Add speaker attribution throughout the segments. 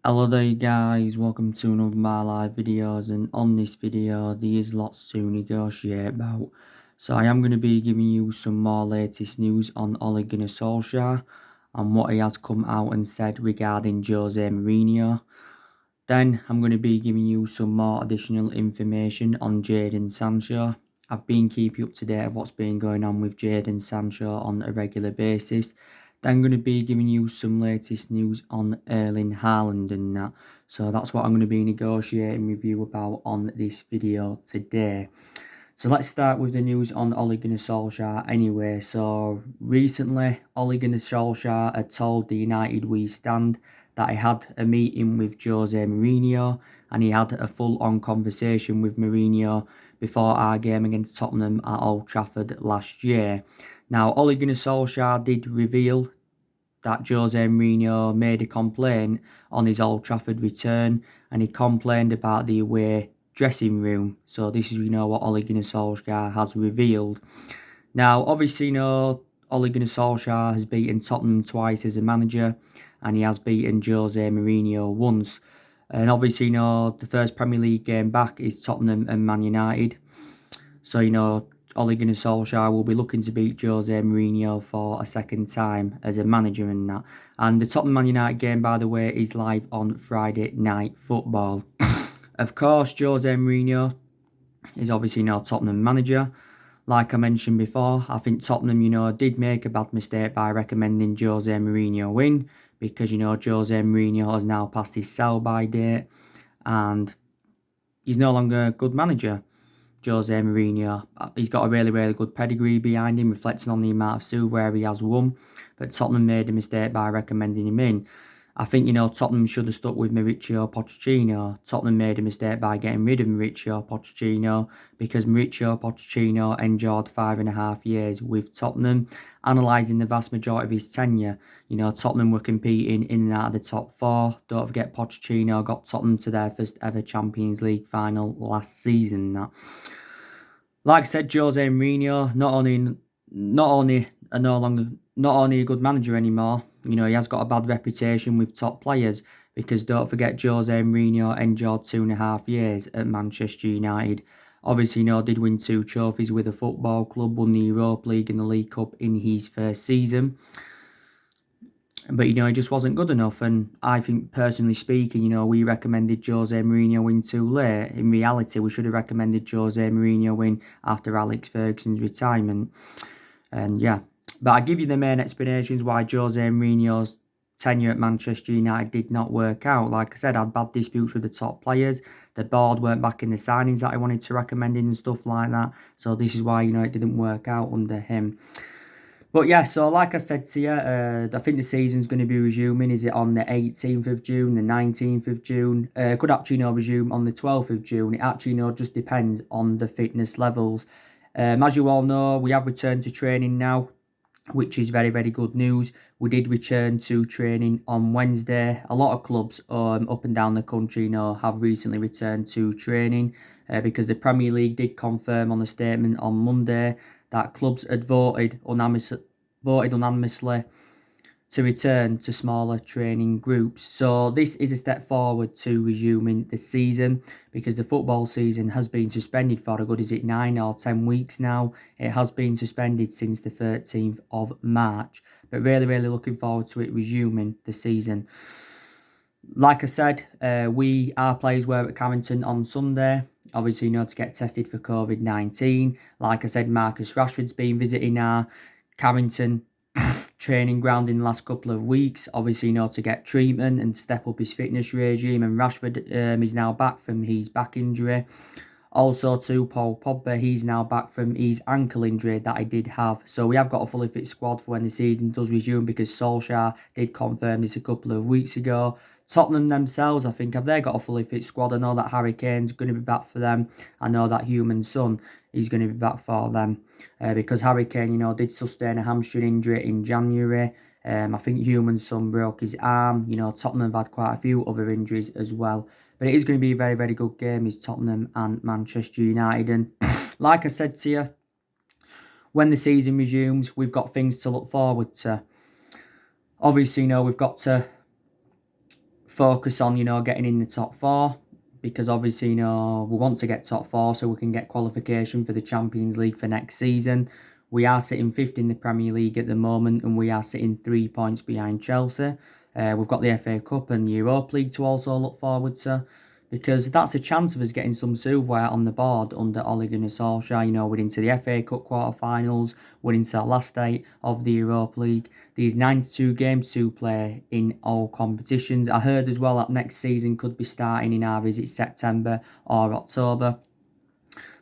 Speaker 1: Hello there guys, welcome to another of my live videos, and on this video there is lots to negotiate about. So I am going to be giving you some more latest news on Ole Gunnar Solskjaer and what he has come out and said regarding Jose Mourinho. Then I'm going to be giving you some more additional information on Jadon Sancho. I've been keeping up to date of what's been going on with Jadon Sancho on a regular basis. Then I'm going to be giving you some latest news on Erling Haaland and that. So that's what I'm going to be negotiating with you about on this video today. So let's start with the news on Ole Gunnar Solskjaer anyway. So recently, Ole Gunnar Solskjaer had told the United We Stand that he had a meeting with Jose Mourinho and he had a full-on conversation with Mourinho before our game against Tottenham at Old Trafford last year. Now, Ole Gunnar Solskjaer did reveal that Jose Mourinho made a complaint on his Old Trafford return, and he complained about the away dressing room. So this is, what Ole Gunnar Solskjaer has revealed. Now, obviously, Ole Gunnar Solskjaer has beaten Tottenham twice as a manager, and he has beaten Jose Mourinho once. And obviously, the first Premier League game back is Tottenham and Man United. So, Ole Gunnar Solskjaer will be looking to beat Jose Mourinho for a second time as a manager and that. And the Tottenham Man United game, by the way, is live on Friday Night Football. Of course, Jose Mourinho is obviously now Tottenham manager. Like I mentioned before, I think Tottenham, did make a bad mistake by recommending Jose Mourinho win because, Jose Mourinho has now passed his sell-by date and he's no longer a good manager. Jose Mourinho, he's got a really, really good pedigree behind him, reflecting on the amount of silverware he has won. But Tottenham made a mistake by recommending him in. I think, Tottenham should have stuck with Maurizio Pochettino. Tottenham made a mistake by getting rid of Maurizio Pochettino because Maurizio Pochettino endured 5.5 years with Tottenham. Analysing the vast majority of his tenure, Tottenham were competing in and out of the top four. Don't forget Pochettino got Tottenham to their first ever Champions League final last season. Like I said, Jose Mourinho not only a good manager anymore. He has got a bad reputation with top players because don't forget Jose Mourinho endured 2.5 years at Manchester United. Obviously, did win 2 trophies with a football club, won the Europa League and the League Cup in his first season. But, he just wasn't good enough. And I think, personally speaking, we recommended Jose Mourinho win too late. In reality, we should have recommended Jose Mourinho win after Alex Ferguson's retirement. And yeah, but I give you the main explanations why Jose Mourinho's tenure at Manchester United did not work out. Like I said, I had bad disputes with the top players. The board weren't backing the signings that I wanted to recommend and stuff like that. So this is why, it didn't work out under him. But yeah, so like I said to you, I think the season's going to be resuming. Is it on the 18th of June, the 19th of June? Could actually, resume on the 12th of June. It actually, just depends on the fitness levels. As you all know, we have returned to training now, which is very, very good news. We did return to training on Wednesday. A lot of clubs up and down the country, have recently returned to training because the Premier League did confirm on a statement on Monday that clubs had voted unanimously to return to smaller training groups. So this is a step forward to resuming the season because the football season has been suspended for a good, 9 or 10 weeks now. It has been suspended since the 13th of March. But really, really looking forward to it resuming the season. Like I said, our players were at Carrington on Sunday. Obviously, to get tested for COVID-19. Like I said, Marcus Rashford's been visiting our Carrington training ground in the last couple of weeks. Obviously, to get treatment and step up his fitness regime. And Rashford is now back from his back injury. Also, too, Paul Pogba, he's now back from his ankle injury that he did have. So we have got a fully fit squad for when the season does resume because Solskjaer did confirm this a couple of weeks ago. Tottenham themselves, I think, have they got a fully fit squad? I know that Harry Kane's going to be back for them. I know that Human Son is going to be back for them because Harry Kane, did sustain a hamstring injury in January. I think Human Son broke his arm. Tottenham have had quite a few other injuries as well. But it is going to be a very, very good game. It's Tottenham and Manchester United. And like I said to you, when the season resumes, we've got things to look forward to. Obviously, we've got to focus on, getting in the top four, because obviously, we want to get top four so we can get qualification for the Champions League for next season. We are sitting fifth in the Premier League at the moment, and we are sitting 3 points behind Chelsea. We've got the FA Cup and the Europa League to also look forward to, because that's a chance of us getting some silverware on the board under Ole Gunnar Solsjkaer. We're into the FA Cup quarter-finals, we're into the last eight of the Europa League. These 92 games to play in all competitions. I heard as well that next season could be starting in either September or October.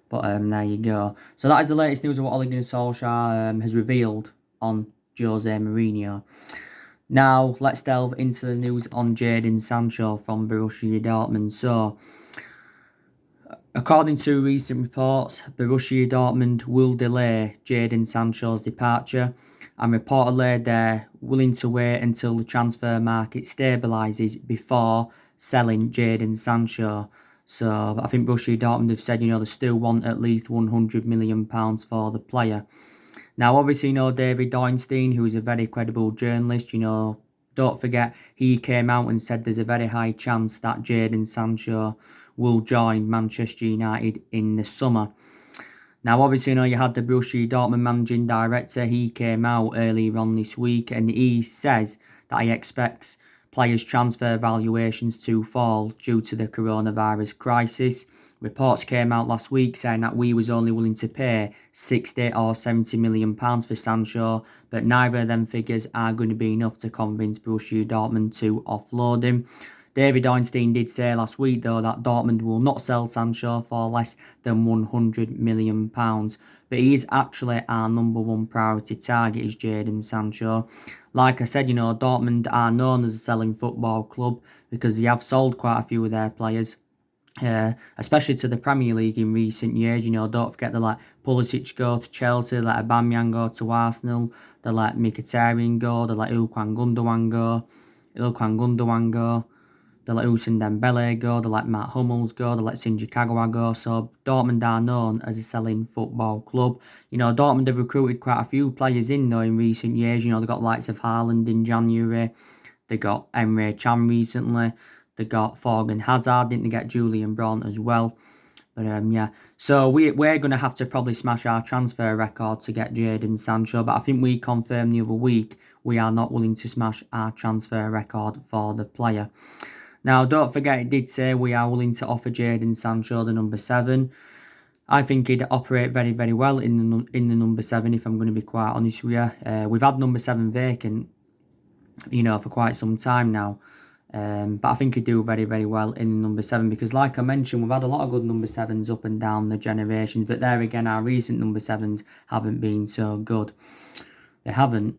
Speaker 1: But there you go. So that is the latest news of what Ole Gunnar Solskjaer has revealed on Jose Mourinho. Now, let's delve into the news on Jadon Sancho from Borussia Dortmund. So, according to recent reports, Borussia Dortmund will delay Jadon Sancho's departure, and reportedly they're willing to wait until the transfer market stabilises before selling Jadon Sancho. So, I think Borussia Dortmund have said, they still want at least £100 million for the player. Now, obviously, David Ornstein, who is a very credible journalist, don't forget, he came out and said there's a very high chance that Jadon Sancho will join Manchester United in the summer. Now, obviously, you had the Borussia Dortmund managing director. He came out earlier on this week and he says that he expects players' transfer valuations to fall due to the coronavirus crisis. Reports came out last week saying that we was only willing to pay 60 or 70 million pounds for Sancho, but neither of them figures are going to be enough to convince Borussia Dortmund to offload him. David Ornstein did say last week, though, that Dortmund will not sell Sancho for less than £100 million. But he is actually our number one priority target, is Jadon Sancho. Like I said, Dortmund are known as a selling football club because they have sold quite a few of their players. Especially to the Premier League in recent years. Don't forget they let Pulisic go to Chelsea, they let Aubameyang go to Arsenal, they let Mkhitaryan go, they let Ilkay Gundogan go, they let Ousmane Dembele go, they let Matt Hummels go, they let Shinji Kagawa go. So Dortmund are known as a selling football club. Dortmund have recruited quite a few players in recent years. They got the likes of Halland in January, they got Emre Can recently, they got Thorgan Hazard, didn't they get Julian Brandt as well? But yeah, so we're going to have to probably smash our transfer record to get Jadon Sancho, but I think we confirmed the other week we are not willing to smash our transfer record for the player. Now, don't forget, it did say we are willing to offer Jadon Sancho the number 7. I think he'd operate very, very well in the number 7, if I'm going to be quite honest with you. We've had number 7 vacant, for quite some time now. But I think he'd do very, very well in number 7 because, like I mentioned, we've had a lot of good number 7s up and down the generations. But there again, our recent number 7s haven't been so good. They haven't.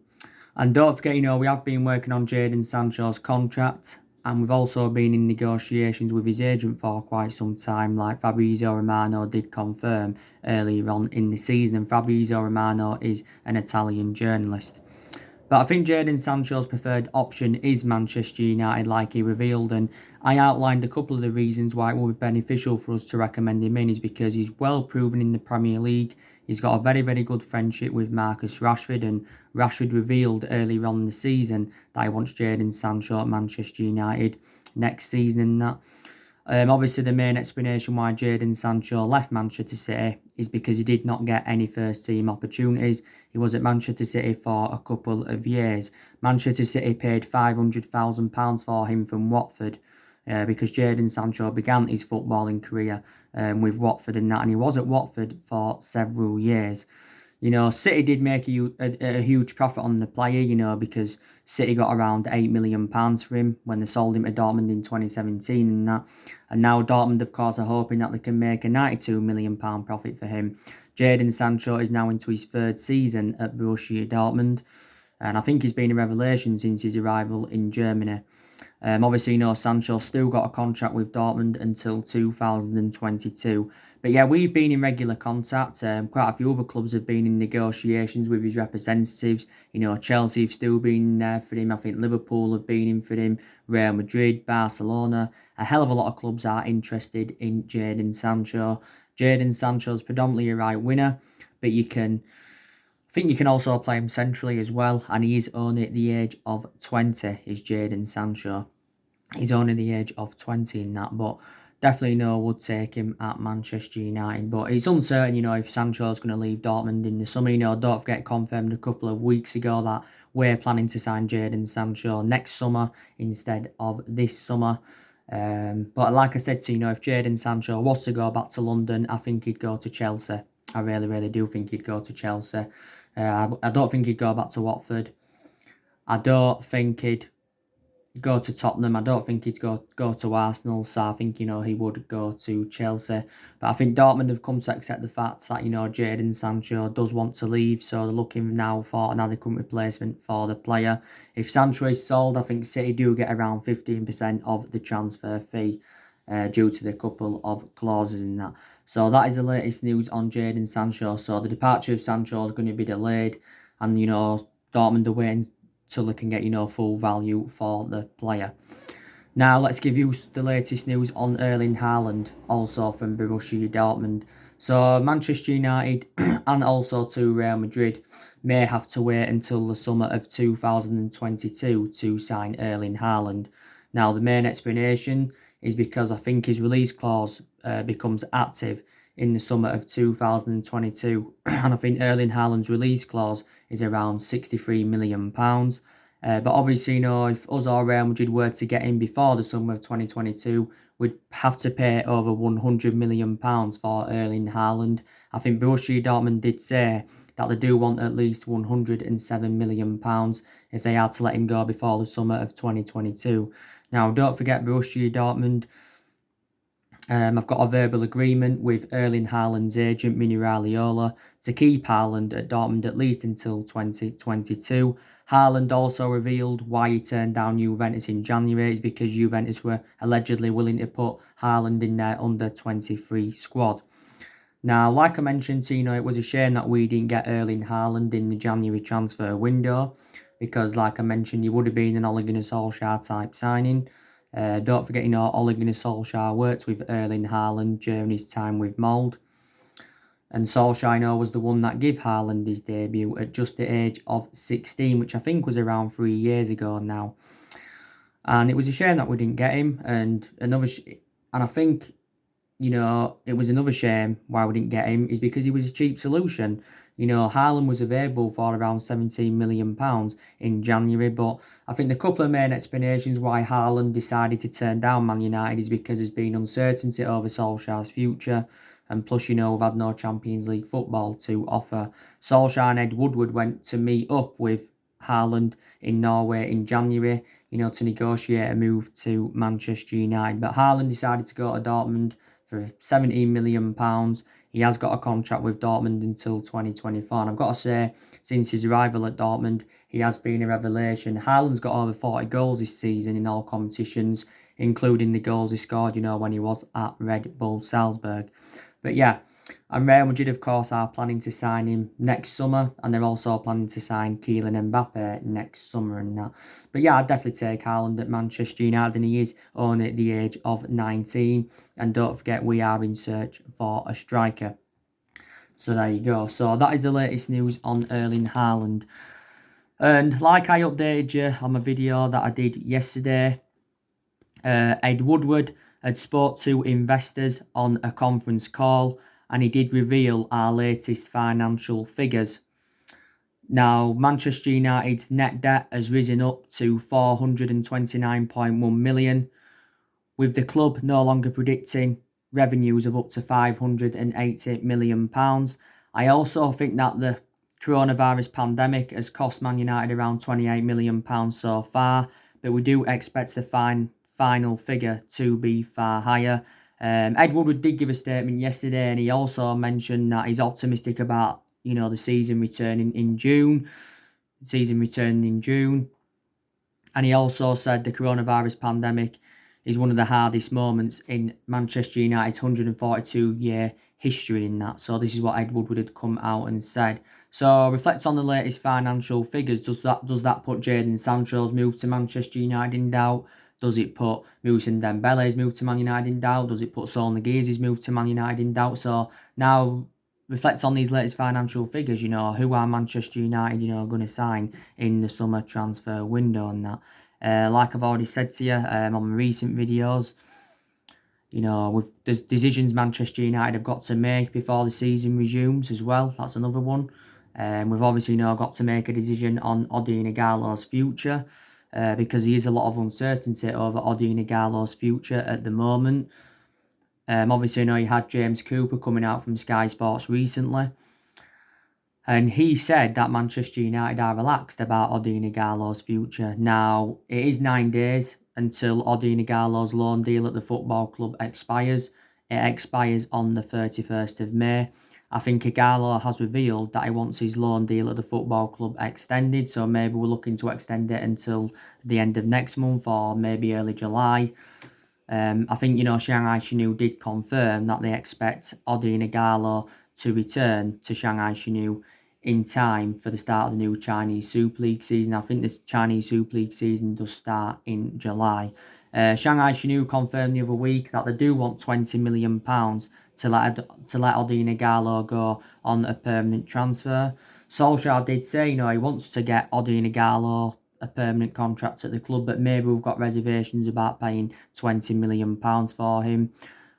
Speaker 1: And don't forget, we have been working on Jadon Sancho's contract. And we've also been in negotiations with his agent for quite some time, like Fabrizio Romano did confirm earlier on in the season. And Fabrizio Romano is an Italian journalist. But I think Jadon Sancho's preferred option is Manchester United, like he revealed, and I outlined a couple of the reasons why it would be beneficial for us to recommend him in is because he's well proven in the Premier League. He's got a very, very good friendship with Marcus Rashford, and Rashford revealed earlier on in the season that he wants Jadon Sancho at Manchester United next season and that. Obviously, the main explanation why Jadon Sancho left Manchester City is because he did not get any first-team opportunities. He was at Manchester City for a couple of years. Manchester City paid £500,000 for him from Watford because Jadon Sancho began his footballing career with Watford and that, and he was at Watford for several years. City did make a huge profit on the player, because City got around £8 million for him when they sold him to Dortmund in 2017 and that. And now Dortmund, of course, are hoping that they can make a £92 million profit for him. Jadon Sancho is now into his 3rd season at Borussia Dortmund. And I think he's been a revelation since his arrival in Germany. Obviously, Sancho still got a contract with Dortmund until 2022. But yeah, we've been in regular contact. Quite a few other clubs have been in negotiations with his representatives. Chelsea have still been there for him. I think Liverpool have been in for him. Real Madrid, Barcelona. A hell of a lot of clubs are interested in Jadon Sancho. Jadon Sancho's predominantly a right winger, but I think you can also play him centrally as well, and he is only at the age of 20, is Jadon Sancho. He's only the age of 20 in that, but definitely would take him at Manchester United. But it's uncertain, if Sancho's going to leave Dortmund in the summer. Don't forget, confirmed a couple of weeks ago that we're planning to sign Jadon Sancho next summer instead of this summer. But like I said to you, if Jadon Sancho was to go back to London, I think he'd go to Chelsea. I really, really do think he'd go to Chelsea. I don't think he'd go back to Watford. I don't think he'd go to Tottenham. I don't think he'd go to Arsenal, so I think, he would go to Chelsea. But I think Dortmund have come to accept the fact that, Jadon Sancho does want to leave, so they're looking now for an adequate replacement for the player. If Sancho is sold, I think City do get around 15% of the transfer fee due to the couple of clauses in that. So that is the latest news on Jadon Sancho. So the departure of Sancho is going to be delayed, and, Dortmund are waiting till they can get, full value for the player. Now, let's give you the latest news on Erling Haaland, also from Borussia Dortmund. So, Manchester United and also to Real Madrid may have to wait until the summer of 2022 to sign Erling Haaland. Now, the main explanation is because I think his release clause becomes active in the summer of 2022. And I think Erling Haaland's release clause is around £63 million. But obviously, if us or Real Madrid were to get in before the summer of 2022, we'd have to pay over £100 million for Erling Haaland. I think Borussia Dortmund did say that they do want at least £107 million if they had to let him go before the summer of 2022. Now, don't forget Borussia Dortmund. I've got a verbal agreement with Erling Haaland's agent, Mini Raiola, to keep Haaland at Dortmund at least until 2022. Haaland also revealed why he turned down Juventus in January. It's because Juventus were allegedly willing to put Haaland in their under-23 squad. Now, like I mentioned, it was a shame that we didn't get Erling Haaland in the January transfer window, because, like I mentioned, he would have been an Ole Gunnar Solsjkaer type signing. Don't forget, Ole Gunnar Solsjkaer worked with Erling Haaland during his time with Mould. And Solskjaer, was the one that gave Haaland his debut at just the age of 16, which I think was around 3 years ago now. And it was a shame that we didn't get him. And I think, it was another shame why we didn't get him is because he was a cheap solution. Haaland was available for around £17 million in January, but I think the couple of main explanations why Haaland decided to turn down Man United is because there's been uncertainty over Solskjaer's future, and plus, we've had no Champions League football to offer. Solskjaer and Ed Woodward went to meet up with Haaland in Norway in January, to negotiate a move to Manchester United, but Haaland decided to go to Dortmund for £17 million. He has got a contract with Dortmund until 2024. And I've got to say, since his arrival at Dortmund, he has been a revelation. Haaland's got over 40 goals this season in all competitions, including the goals he scored, when he was at Red Bull Salzburg. But yeah, and Real Madrid, of course, are planning to sign him next summer, and they're also planning to sign Kylian Mbappe next summer and that. But yeah, I'd definitely take Haaland at Manchester United, and he is only at the age of 19. And don't forget, we are in search for a striker. So there you go. So that is the latest news on Erling Haaland. And like I updated you on my video that I did yesterday, Ed Woodward had spoke to investors on a conference call, and he did reveal our latest financial figures. Now, Manchester United's net debt has risen up to £429.1 million, with the club no longer predicting revenues of up to £580 million. I also think that the coronavirus pandemic has cost Man United around £28 million so far, but we do expect the final figure to be far higher. Ed Woodward did give a statement yesterday, and he also mentioned that he's optimistic about the season returning in June. And he also said the coronavirus pandemic is one of the hardest moments in Manchester United's 142-year history in that. So this is what Ed Woodward had come out and said. So reflect on the latest financial figures. Does that put Jadon Sancho's move to Manchester United in doubt? Does it put Moussa Dembele's move to Man United in doubt? Does it put Sol Niguez's move to Man United in doubt? So now reflects on these latest financial figures, who are Manchester United, going to sign in the summer transfer window and that. Like I've already said to you on my recent videos, there's decisions Manchester United have got to make before the season resumes as well. That's another one. We've obviously now got to make a decision on Odion Ighalo's future because there is a lot of uncertainty over Odion Ighalo's future at the moment. Obviously, you had James Cooper coming out from Sky Sports recently, and he said that Manchester United are relaxed about Odion Ighalo's future. Now, it is 9 days until Odion Ighalo's loan deal at the football club expires. It expires on the 31st of May. I think Ighalo has revealed that he wants his loan deal at the football club extended, so maybe we're looking to extend it until the end of next month or maybe early July. I think, Shanghai Shenhua did confirm that they expect Odion Ighalo to return to Shanghai Shenhua in time for the start of the new Chinese Super League season. I think the Chinese Super League season does start in July. Shanghai Shenhua confirmed the other week that they do want £20 million to let Odion Ighalo go on a permanent transfer. Solsjkaer did say, he wants to get Odion Ighalo a permanent contract at the club, but maybe we've got reservations about paying £20 million for him.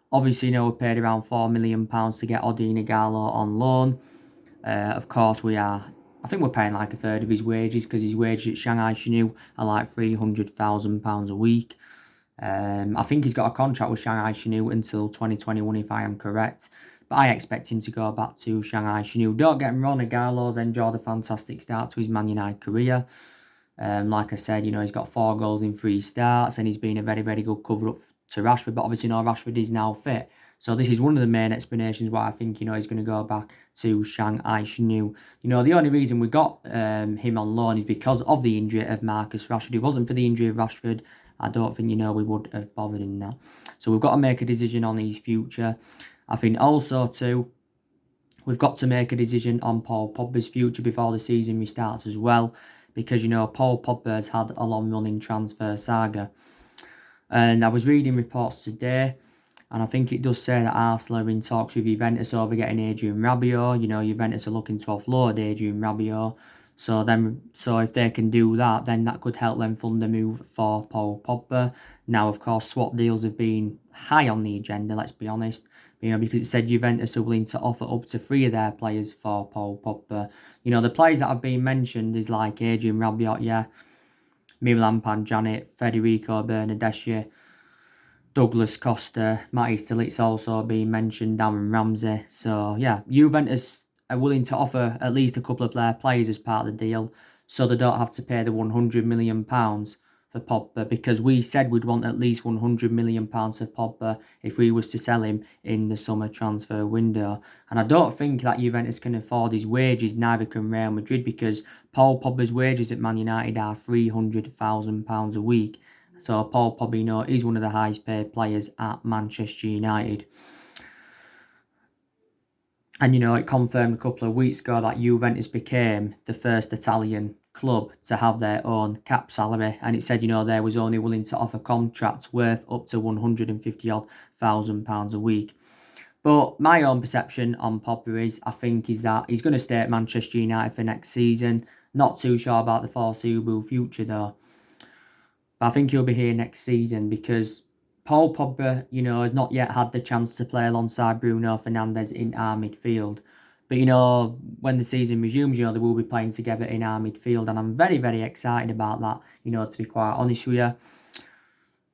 Speaker 1: Obviously, we paid around £4 million to get Odion Ighalo on loan. Of course, I think we're paying like a third of his wages because his wages at Shanghai Shenhua are like £300,000 a week. I think he's got a contract with Shanghai Shenhua until 2021, if I am correct. But I expect him to go back to Shanghai Shenhua. Don't get me wrong, Ighalo's enjoyed a fantastic start to his Man United career. Like I said, he's got 4 goals in 3 starts and he's been a very, very good cover-up to Rashford. But obviously, Rashford is now fit. So this is one of the main explanations why I think, he's going to go back to Shanghai Shenhua. The only reason we got him on loan is because of the injury of Marcus Rashford. If it wasn't for the injury of Rashford, I don't think, we would have bothered in that. So we've got to make a decision on his future. I think also, too, we've got to make a decision on Paul Pogba's future before the season restarts as well. Because, Paul Pogba has had a long-running transfer saga. And I was reading reports today, and I think it does say that Arsenal are in talks with Juventus over getting Adrien Rabiot. Juventus are looking to offload Adrien Rabiot. So if they can do that, then that could help them fund a move for Paul Pogba. Now, of course, swap deals have been high on the agenda, let's be honest. Because it said Juventus are willing to offer up to 3 of their players for Paul Pogba. The players that have been mentioned is like Adrien Rabiot, Milan Pjanic, Federico Bernardeschi, Douglas Costa, Matty Stilit's also been mentioned, Darren Ramsey. So, Juventus are willing to offer at least a couple of their players as part of the deal so they don't have to pay the £100 million for Pogba, because we said we'd want at least £100 million for Pogba if we was to sell him in the summer transfer window. And I don't think that Juventus can afford his wages, neither can Real Madrid, because Paul Pogba's wages at Man United are £300,000 a week. So Paul Pogba, is one of the highest paid players at Manchester United. And, it confirmed a couple of weeks ago that Juventus became the first Italian club to have their own cap salary. And it said, they was only willing to offer contracts worth up to £150,000 a week. But my own perception on Pogba is that he's going to stay at Manchester United for next season. Not too sure about the foreseeable future, though. But I think he'll be here next season because Paul Pogba, has not yet had the chance to play alongside Bruno Fernandes in our midfield. But, when the season resumes, they will be playing together in our midfield. And I'm very, very excited about that, to be quite honest with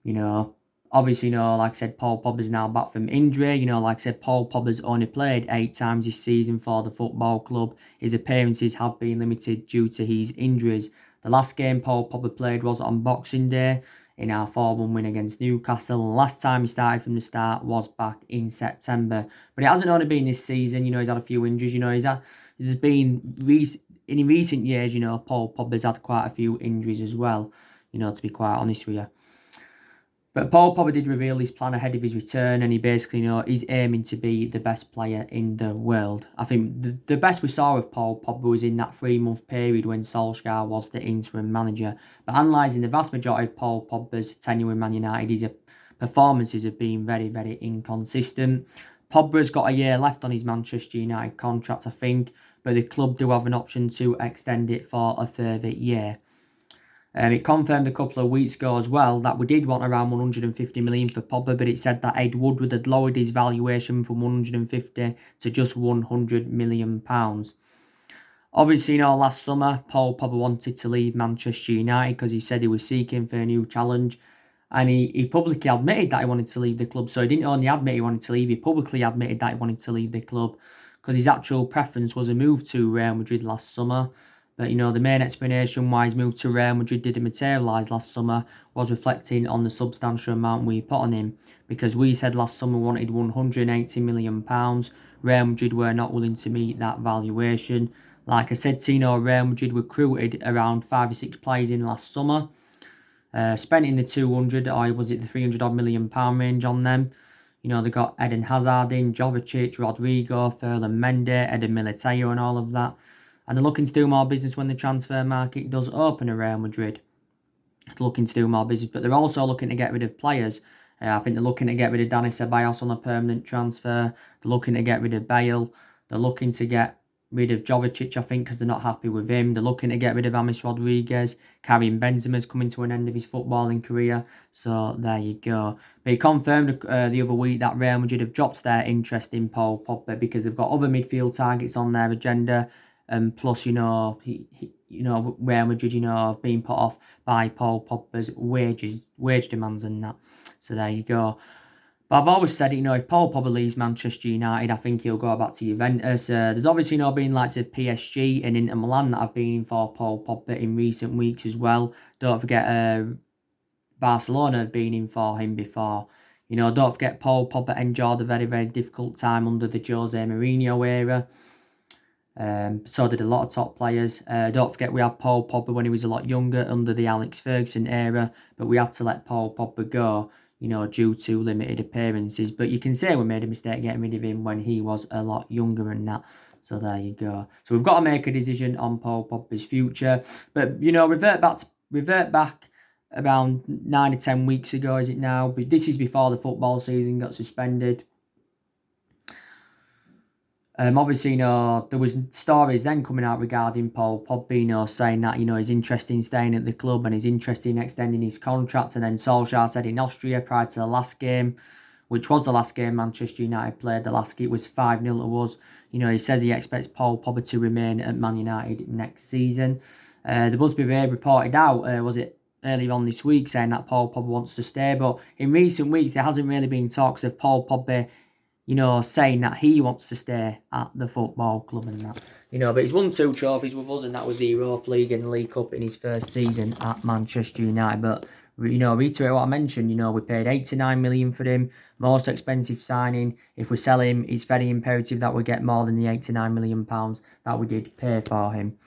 Speaker 1: you. Obviously, like I said, Paul Pogba's now back from injury. Like I said, Paul Pogba's only played 8 times this season for the football club. His appearances have been limited due to his injuries. The last game Paul Pogba played was on Boxing Day in our 4-1 win against Newcastle. And the last time he started from the start was back in September. But it hasn't only been this season. He's had a few injuries. There's been in recent years, Paul Pogba's had quite a few injuries as well, to be quite honest with you. But Paul Pogba did reveal his plan ahead of his return, and he basically, he's aiming to be the best player in the world. I think the best we saw of Paul Pogba was in that 3-month period when Solsjkaer was the interim manager. But analysing the vast majority of Paul Pogba's tenure with Man United, his performances have been very, very inconsistent. Pogba's got a year left on his Manchester United contract, I think, but the club do have an option to extend it for a further year. It confirmed a couple of weeks ago as well that we did want around 150 million for Pogba, but it said that Ed Woodward had lowered his valuation from 150 to just 100 million pounds. Obviously, last summer, Paul Pogba wanted to leave Manchester United because he said he was seeking for a new challenge. And he publicly admitted that he wanted to leave the club. So he didn't only admit he wanted to leave, he publicly admitted that he wanted to leave the club because his actual preference was a move to Real Madrid last summer. But, the main explanation why his move to Real Madrid didn't materialise last summer was reflecting on the substantial amount we put on him. Because we said last summer we wanted £180 million. Real Madrid were not willing to meet that valuation. Like I said, Real Madrid recruited around 5 or 6 players in last summer. Spent in the 200 or was it the 300 odd million pound range on them. They got Eden Hazard in, Jovicic, Rodrigo, Ferland Mendy, Eden Militao and all of that. And they're looking to do more business when the transfer market does open at Real Madrid. They're looking to do more business, but they're also looking to get rid of players. I think they're looking to get rid of Dani Ceballos on a permanent transfer. They're looking to get rid of Bale. They're looking to get rid of Jovicic, I think, because they're not happy with him. They're looking to get rid of James Rodriguez. Karim Benzema's coming to an end of his footballing career. So there you go. But he confirmed the other week that Real Madrid have dropped their interest in Paul Pogba because they've got other midfield targets on their agenda. And plus, Real Madrid, have been put off by Paul Pogba's wage demands and that. So there you go. But I've always said, if Paul Pogba leaves Manchester United, I think he'll go back to Juventus. There's obviously been likes of PSG and Inter Milan that have been in for Paul Pogba in recent weeks as well. Don't forget Barcelona have been in for him before. Don't forget Paul Pogba endured a very, very difficult time under the Jose Mourinho era. So did a lot of top players. Don't forget we had Paul Pogba when he was a lot younger under the Alex Ferguson era, but we had to let Paul Pogba go, due to limited appearances. But you can say we made a mistake getting rid of him when he was a lot younger and that. So there you go. So we've got to make a decision on Paul Pogba's future. But, revert back around 9 or 10 weeks ago, is it now? But this is before the football season got suspended. Obviously, there was stories then coming out regarding Paul Pogba, saying that, he's interested in staying at the club and he's interested in extending his contract. And then Solsjkaer said in Austria prior to the last game, which was the last game Manchester United played, the last game was 5-0 to us. He says he expects Paul Pogba to remain at Man United next season. The Busby Bay reported out, was it earlier on this week, saying that Paul Pogba wants to stay. But in recent weeks, there hasn't really been talks of Paul Pogba saying that he wants to stay at the football club and that. But he's won 2 trophies with us, and that was the Europa League and the League Cup in his first season at Manchester United. But, reiterate what I mentioned, we paid 89 million for him, most expensive signing. If we sell him, it's very imperative that we get more than the 89 million pounds that we did pay for him.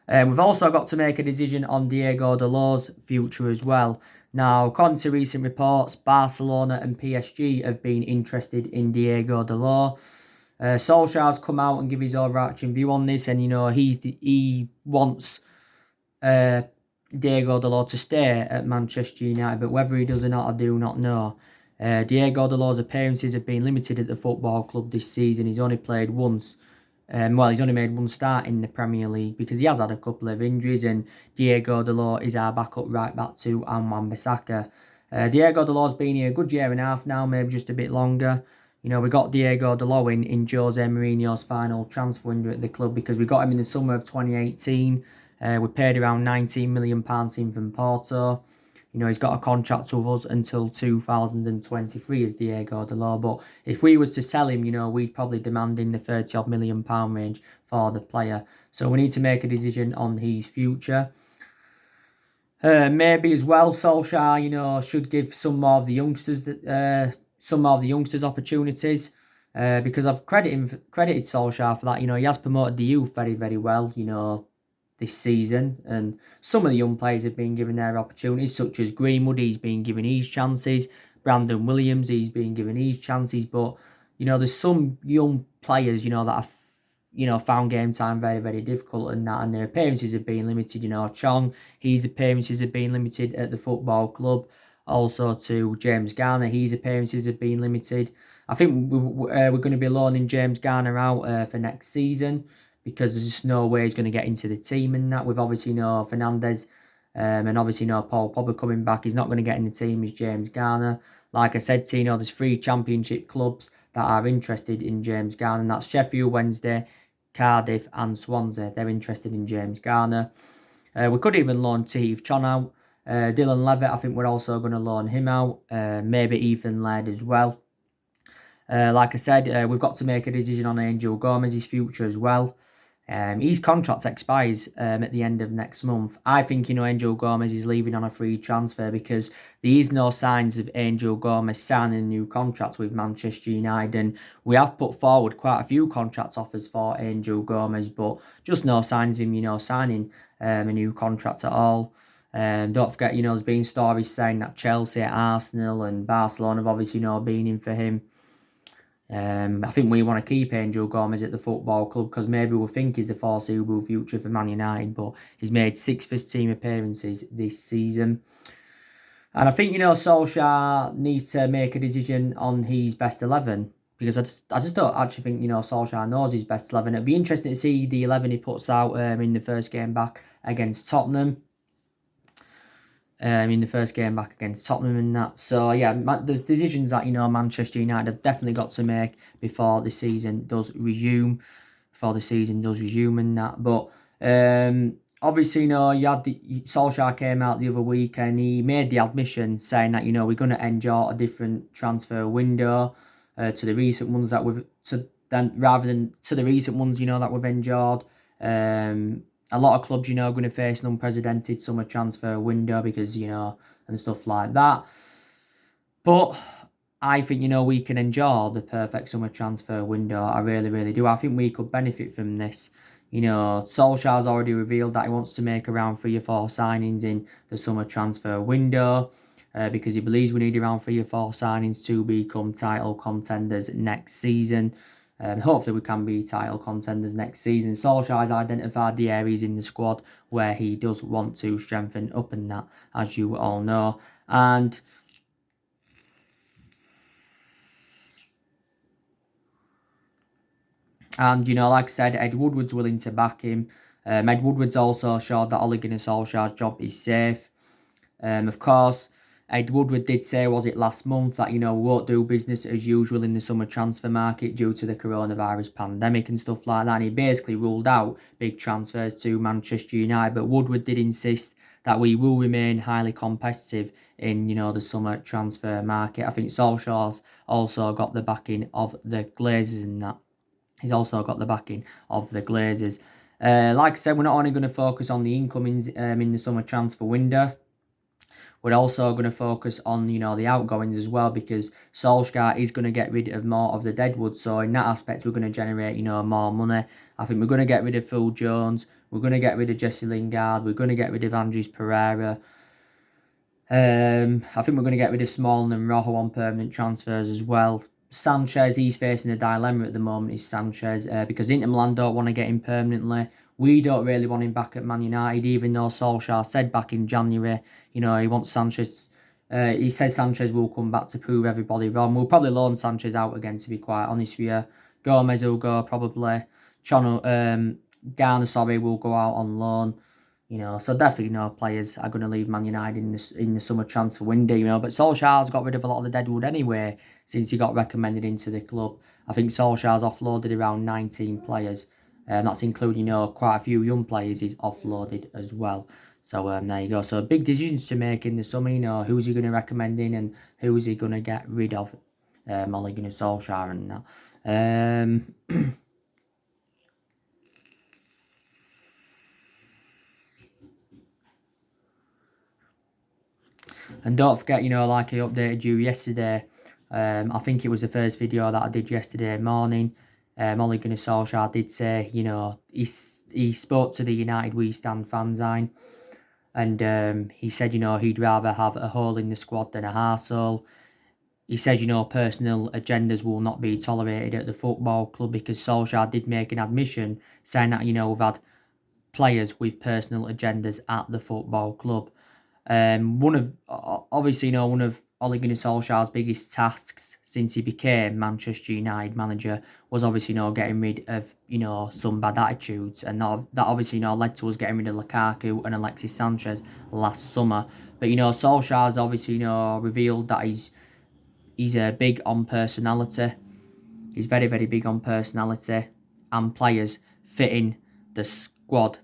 Speaker 1: We've also got to make a decision on Diego Dalot's future as well. Now, according to recent reports, Barcelona and PSG have been interested in Diego Dalot. Solskjaer's come out and give his overarching view on this, and he wants Diego Dalot to stay at Manchester United, but whether he does or not, I do not know. Diego Dalot's appearances have been limited at the football club this season. He's only played once. He's only made one start in the Premier League because he has had a couple of injuries, and Diego Dalot is our backup right back to Wan-Bissaka. Diego Dalot's been here a good year and a half now, maybe just a bit longer. We got Diego Dalot in Jose Mourinho's final transfer window at the club because we got him in the summer of 2018. We paid around £19 million in from Porto. He's got a contract with us until 2023 as Diego Dalot. But if we was to sell him, we'd probably demand in the £30 million range for the player. So we need to make a decision on his future. Maybe as well, Solskjaer, should give some more of the youngsters opportunities. Because I've credited Solskjaer for that. He has promoted the youth very, very well, this season, and some of the young players have been given their opportunities, such as Greenwood. He's been given his chances. Brandon Williams, he's been given his chances. But there's some young players that have found game time very, very difficult, and their appearances have been limited. Chong, his appearances have been limited at the football club. Also to James Garner, his appearances have been limited. I think we're going to be loaning James Garner out for next season, because there's just no way he's going to get into the team and that. We've obviously Fernandes And obviously, Paul Pogba coming back. He's not going to get in the team as James Garner. Like I said, there's 3 Championship clubs that are interested in James Garner, and that's Sheffield Wednesday, Cardiff and Swansea. They're interested in James Garner. We could even loan Steve Chon out. Dylan Levitt, I think we're also going to loan him out. Maybe Ethan Laird as well. Like I said, we've got to make a decision on Angel Gomez's future as well. His contract expires at the end of next month. I think, Angel Gomez is leaving on a free transfer because there is no signs of Angel Gomez signing a new contract with Manchester United. And we have put forward quite a few contract offers for Angel Gomez, but just no signs of him, signing a new contract at all. Don't forget, there's been stories saying that Chelsea, Arsenal and Barcelona have obviously, been in for him. I think we want to keep Angel Gomez at the football club because maybe we think he's the foreseeable future for Man United, but he's made 6 first-team appearances this season. And I think, Solskjaer needs to make a decision on his best 11 because I just don't actually think, Solskjaer knows his best 11. It'd be interesting to see the 11 he puts out in the first game back against Tottenham. In the first game back against Tottenham and that. So, yeah, there's decisions that, Manchester United have definitely got to make before the season does resume. And that. But, obviously, you had Solskjaer came out the other week and he made the admission saying that, we're going to enjoy a different transfer window to the recent ones that rather than to the recent ones, that we've enjoyed. A lot of clubs, are going to face an unprecedented summer transfer window because, and stuff like that. But I think, we can enjoy the perfect summer transfer window. I really, really do. I think we could benefit from this. Solskjaer's already revealed that he wants to make around 3 or 4 signings in the summer transfer window because he believes we need around 3 or 4 signings to become title contenders next season. Hopefully we can be title contenders next season. Solskjaer has identified the areas in the squad where he does want to strengthen up and that, as you all know. And like I said, Ed Woodward's willing to back him. Ed Woodward's also assured that Ole Gunnar Solskjaer's job is safe. Of course, Ed Woodward did say, was it last month, that, we won't do business as usual in the summer transfer market due to the coronavirus pandemic and stuff like that. And he basically ruled out big transfers to Manchester United. But Woodward did insist that we will remain highly competitive in, the summer transfer market. I think Solskjaer's also got the backing of the Glazers in that. He's also got the backing of the Glazers. Like I said, we're not only going to focus on the incomings in the summer transfer window. We're also going to focus on, the outgoings as well because Solskjaer is going to get rid of more of the deadwood. So in that aspect, we're going to generate, more money. I think we're going to get rid of Phil Jones. We're going to get rid of Jesse Lingard. We're going to get rid of Andres Pereira. I think we're going to get rid of Smalling and Rojo on permanent transfers as well. Sanchez, he's facing a dilemma at the moment, is Sanchez, because Inter Milan don't want to get him permanently. We don't really want him back at Man United, even though Solskjaer said back in January, he wants Sanchez. He says Sanchez will come back to prove everybody wrong. We'll probably loan Sanchez out again, to be quite honest with you. Gomez will go probably. Garner, will go out on loan. So definitely, players are going to leave Man United in the summer transfer window, But Solskjaer's got rid of a lot of the deadwood anyway since he got recommended into the club. I think Solskjaer's offloaded around 19 players. That's including, quite a few young players he's offloaded as well. So there you go. So big decisions to make in the summer, who's he going to recommend in and who's he going to get rid of. Ole Gunnar Solskjaer and that. And don't forget, like I updated you yesterday, I think it was the first video that I did yesterday morning. Ole Gunnar Solskjaer did say, he spoke to the United We Stand fanzine, and he said, he'd rather have a hole in the squad than a arsehole. He says, personal agendas will not be tolerated at the football club because Solskjaer did make an admission saying that, we've had players with personal agendas at the football club. One of Ole Gunnar Solskjaer's biggest tasks since he became Manchester United manager was obviously, getting rid of, some bad attitudes. And that obviously, led to us getting rid of Lukaku and Alexis Sanchez last summer. But, Solskjaer's obviously, revealed that he's big on personality. He's very, very big on personality and players fitting the squad,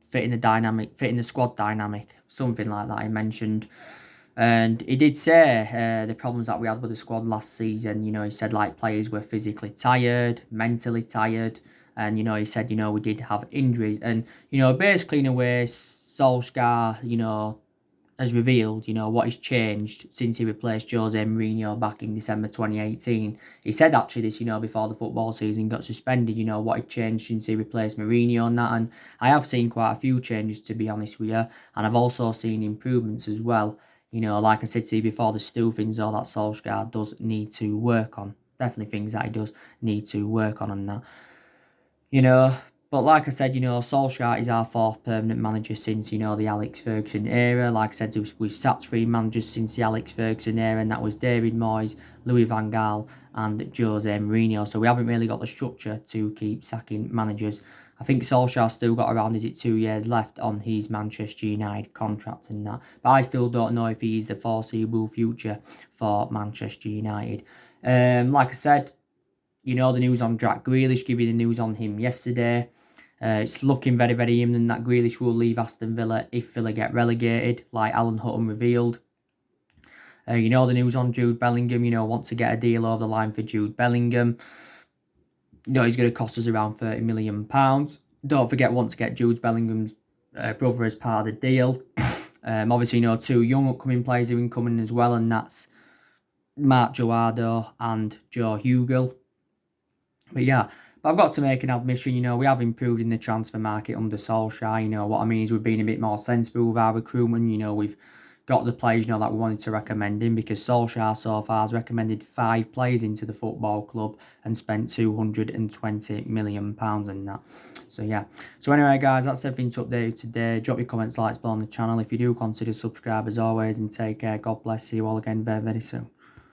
Speaker 1: fitting the squad dynamic, something like that he mentioned. And he did say the problems that we had with the squad last season, he said like players were physically tired, mentally tired. And, he said, we did have injuries. And, basically in a way, Solskjaer, has revealed, what has changed since he replaced Jose Mourinho back in December 2018. He said actually this, before the football season got suspended, what had changed since he replaced Mourinho and that. And I have seen quite a few changes, to be honest with you. And I've also seen improvements as well. Like I said to you before, there's still things though that Solskjaer does need to work on. Definitely things that he does need to work on and that. But like I said, Solskjaer is our fourth permanent manager since, the Alex Ferguson era. Like I said, we've sacked 3 managers since the Alex Ferguson era, and that was David Moyes, Louis van Gaal, and Jose Mourinho. So we haven't really got the structure to keep sacking managers. I think Solskjaer's still got around, 2 years left on his Manchester United contract and that. But I still don't know if he's the foreseeable future for Manchester United. Like I said, the news on Jack Grealish, give you the news on him yesterday. It's looking very, very imminent that Grealish will leave Aston Villa if Villa get relegated, like Alan Hutton revealed. The news on Jude Bellingham, want to get a deal over the line for Jude Bellingham. He's going to cost us around £30 million. Don't forget, want to get Jude Bellingham's brother as part of the deal. Obviously, 2 young upcoming players are incoming as well, and that's Mark Joardo and Joe Hugel. But I've got to make an admission, we have improved in the transfer market under Solskjaer. What I mean is we've been a bit more sensible with our recruitment. We've got the players, that we wanted to recommend in, because Solskjaer so far has recommended 5 players into the football club and spent £220 million and that. So anyway, guys, that's everything to update today. Drop your comments, likes below on the channel. If you do, consider subscribe as always, and take care. God bless. See you all again very, very soon.